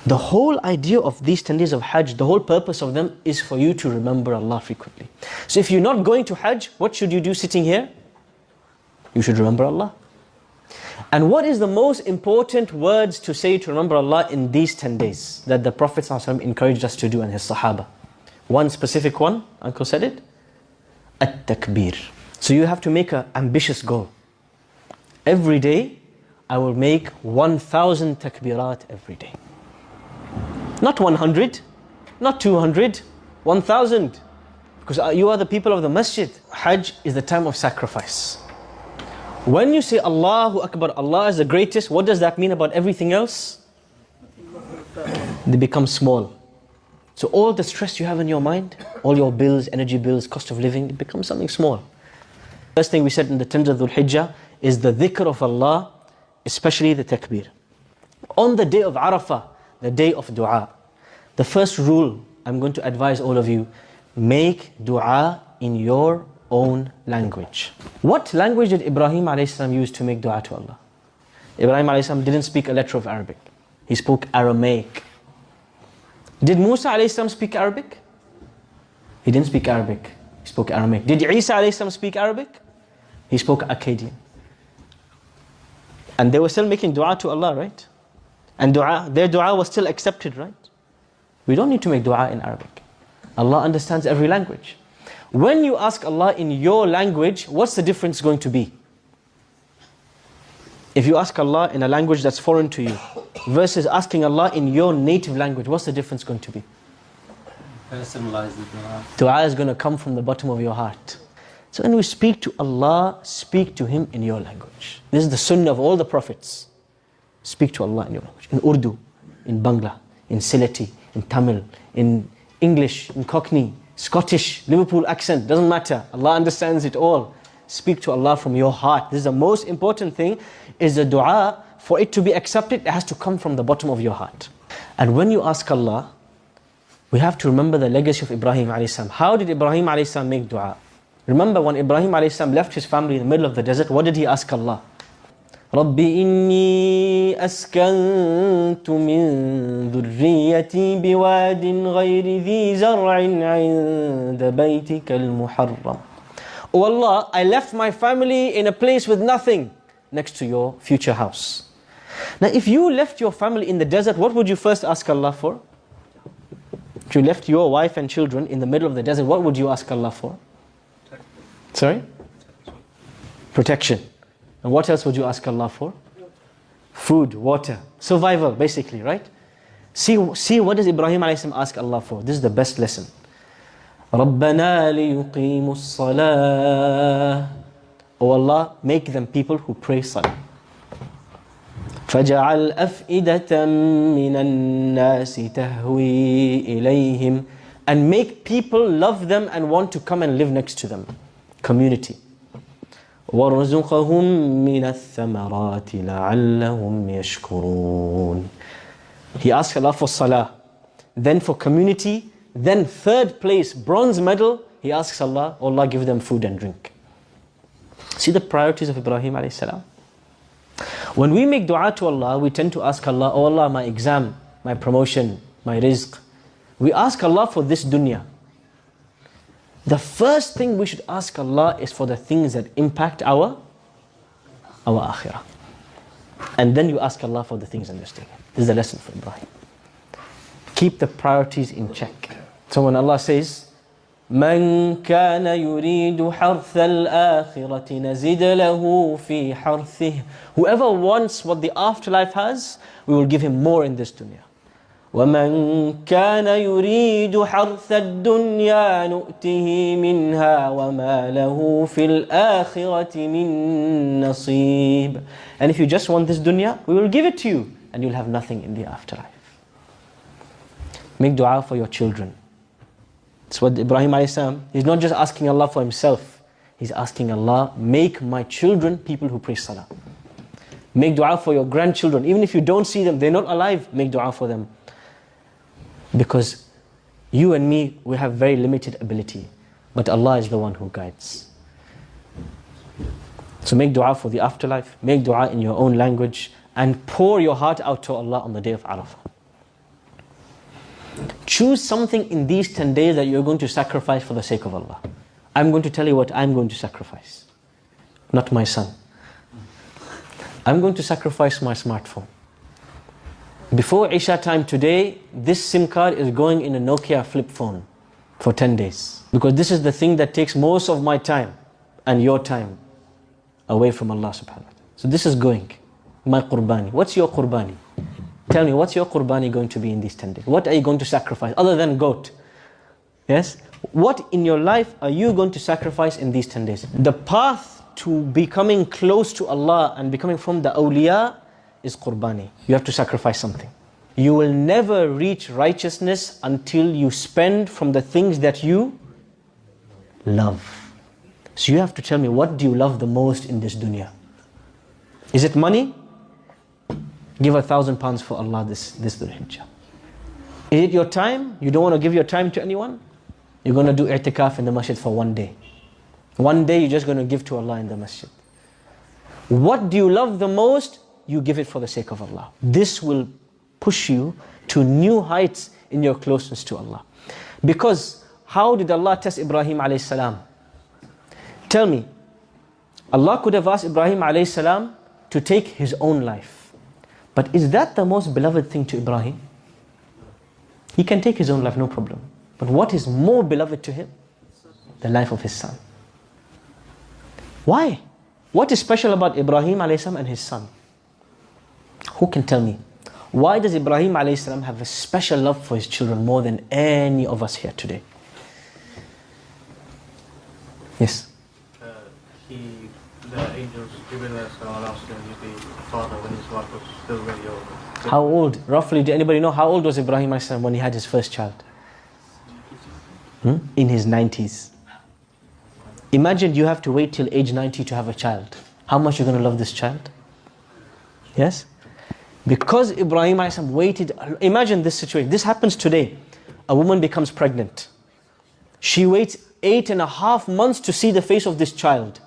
The whole idea of these 10 days of Hajj, the whole purpose of them is for you to remember Allah frequently. So if you're not going to Hajj, what should you do sitting here? You should remember Allah. And what is the most important words to say to remember Allah in these 10 days that the Prophet ﷺ encouraged us to do and his Sahaba? One specific one, Uncle said it, At-Takbir. So you have to make an ambitious goal. Every day, I will make 1,000 takbirat every day. Not 100, not 200, 1,000. Because you are the people of the masjid. Hajj is the time of sacrifice. When you say Allahu Akbar, Allah is the greatest, what does that mean about everything else? They become small. So all the stress you have in your mind, all your bills, energy bills, cost of living, it becomes something small. First thing we said in the 10th of Dhul Hijjah is the dhikr of Allah, especially the takbir. On the day of Arafa, the day of dua, the first rule I'm going to advise all of you, make dua in your own language. What language did Ibrahim a.s. use to make dua to Allah? Ibrahim a.s. didn't speak a letter of Arabic. He spoke Aramaic. Did Musa a.s. speak Arabic? He didn't speak Arabic. He spoke Aramaic. Did Isa a.s. speak Arabic? He spoke Akkadian. And they were still making dua to Allah, right? And their dua was still accepted, right? We don't need to make dua in Arabic. Allah understands every language. When you ask Allah in your language, what's the difference going to be? If you ask Allah in a language that's foreign to you versus asking Allah in your native language, what's the difference going to be? Personalize the dua. Dua is going to come from the bottom of your heart. So when we speak to Allah, speak to Him in your language. This is the sunnah of all the prophets. Speak to Allah in your language. In Urdu, in Bangla, in Sylheti, in Tamil, in English, in Cockney, Scottish, Liverpool accent, doesn't matter. Allah understands it all. Speak to Allah from your heart. This is the most important thing, is the dua. For it to be accepted, it has to come from the bottom of your heart. And when you ask Allah, we have to remember the legacy of Ibrahim a.s. How did Ibrahim a.s. make dua? Remember when Ibrahim a.s. left his family in the middle of the desert, what did he ask Allah? رَبِّ إِنِّي أَسْكَنْتُ مِنْ ذُرِّيَّتِي بِوَادٍ غَيْرِ ذِي زَرْعٍ عِنْدَ بَيْتِكَ الْمُحَرَّمِ. Oh Allah, I left my family in a place with nothing next to your future house. Now if you left your family in the desert, what would you first ask Allah for? If you left your wife and children in the middle of the desert, what would you ask Allah for? Sorry? Protection. And what else would you ask Allah for? Food, water, survival basically, right? See what does Ibrahim a.s. ask Allah for? This is the best lesson. رَبَّنَا لِيُقِيمُوا الصَّلَاةِ. Oh Allah, make them people who pray salah. فَجَعَلْ أَفْئِدَةً مِّنَ النَّاسِ تَهْوِي إِلَيْهِمْ. And make people love them and want to come and live next to them. Community. وَرْزُقَهُم مِّنَ الثَّمَرَاتِ لَعَلَّهُمْ يَشْكُرُونَ. He asked Allah for salah, then for community, then third place, bronze medal, he asks Allah, oh Allah, give them food and drink. See the priorities of Ibrahim alayhi salam. When we make dua to Allah, we tend to ask Allah, oh Allah, my exam, my promotion, my rizq. We ask Allah for this dunya. The first thing we should ask Allah is for the things that impact our akhirah. And then you ask Allah for the things in this dunya. This is the lesson for Ibrahim. Keep the priorities in check. So when Allah says, مَنْ كَانَ يُرِيدُ حَرْثَ الْآخِرَةِ نَزِدْ لَهُ فِي حَرْثِهِ. Whoever wants what the afterlife has, we will give him more in this dunya. وَمَنْ كَانَ يُرِيدُ حَرْثَ الدُّنْيَا نُؤْتِهِ مِنْهَا وَمَا لَهُ فِي الْآخِرَةِ مِنْ نَصِيبٍ. And if you just want this dunya, we will give it to you, and you'll have nothing in the afterlife. Make dua for your children. That's what Ibrahim a.s. He's not just asking Allah for himself. He's asking Allah, make my children people who pray salah. Make dua for your grandchildren. Even if you don't see them, they're not alive, make dua for them. Because you and me, we have very limited ability. But Allah is the one who guides. So make dua for the afterlife. Make dua in your own language. And pour your heart out to Allah on the day of Arafah. Choose something in these 10 days that you're going to sacrifice for the sake of Allah. I'm going to tell you what I'm going to sacrifice. Not my son. I'm going to sacrifice my smartphone. Before Isha time today, this SIM card is going in a Nokia flip phone for 10 days. Because this is the thing that takes most of my time and your time away from Allah subhanahu wa ta'ala. So this is going. My qurbani. What's your qurbani? Tell me, what's your qurbani going to be in these 10 days? What are you going to sacrifice other than goat? Yes? What in your life are you going to sacrifice in these 10 days? The path to becoming close to Allah and becoming from the awliya is qurbani. You have to sacrifice something. You will never reach righteousness until you spend from the things that you love. So you have to tell me, what do you love the most in this dunya? Is it money? Give £1,000 for Allah this Dhul Hijjah. Is it your time? You don't want to give your time to anyone? You're going to do i'tikaf in the masjid for 1 day. 1 day you're just going to give to Allah in the masjid. What do you love the most? You give it for the sake of Allah. This will push you to new heights in your closeness to Allah. Because how did Allah test Ibrahim alayhi salam? Tell me, Allah could have asked Ibrahim alayhi salam to take his own life. But is that the most beloved thing to Ibrahim? He can take his own life, no problem. But what is more beloved to him? The life of his son. Why? What is special about Ibrahim alayhi salam and his son? Who can tell me? Why does Ibrahim alayhi salam have a special love for his children more than any of us here today? Yes? The angels given us asked him to be father when his wife was still very old. How old? Roughly, do anybody know how old was Ibrahim alayhi salam when he had his first child? In his 90s. Imagine you have to wait till age 90 to have a child. How much you're going to love this child? Yes? Because Ibrahim alayhi salam waited. Imagine this situation. This happens today. A woman becomes pregnant. She waits 8.5 months to see the face of this child.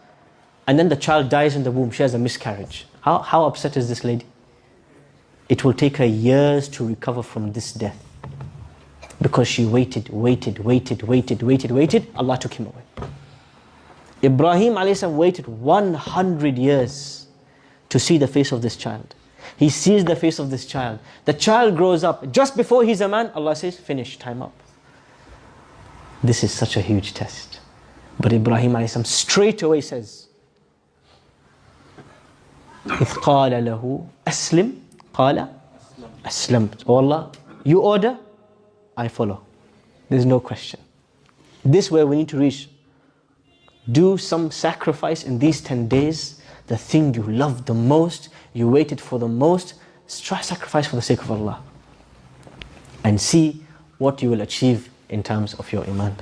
And then the child dies in the womb. She has a miscarriage. How upset is this lady? It will take her years to recover from this death. Because she waited. Allah took him away. Ibrahim alayhi salam waited 100 years to see the face of this child. He sees the face of this child. The child grows up. Just before he's a man, Allah says, finish, time up. This is such a huge test. But Ibrahim alayhi salam straight away says, إِذْ قَالَ لَهُ أَسْلِمْ قَالَ أَسْلَمْتُ. Oh Allah, you order, I follow. There's no question. This way we need to reach. Do some sacrifice in these 10 days. The thing you love the most, you waited for the most, try sacrifice for the sake of Allah. And see what you will achieve in terms of your iman.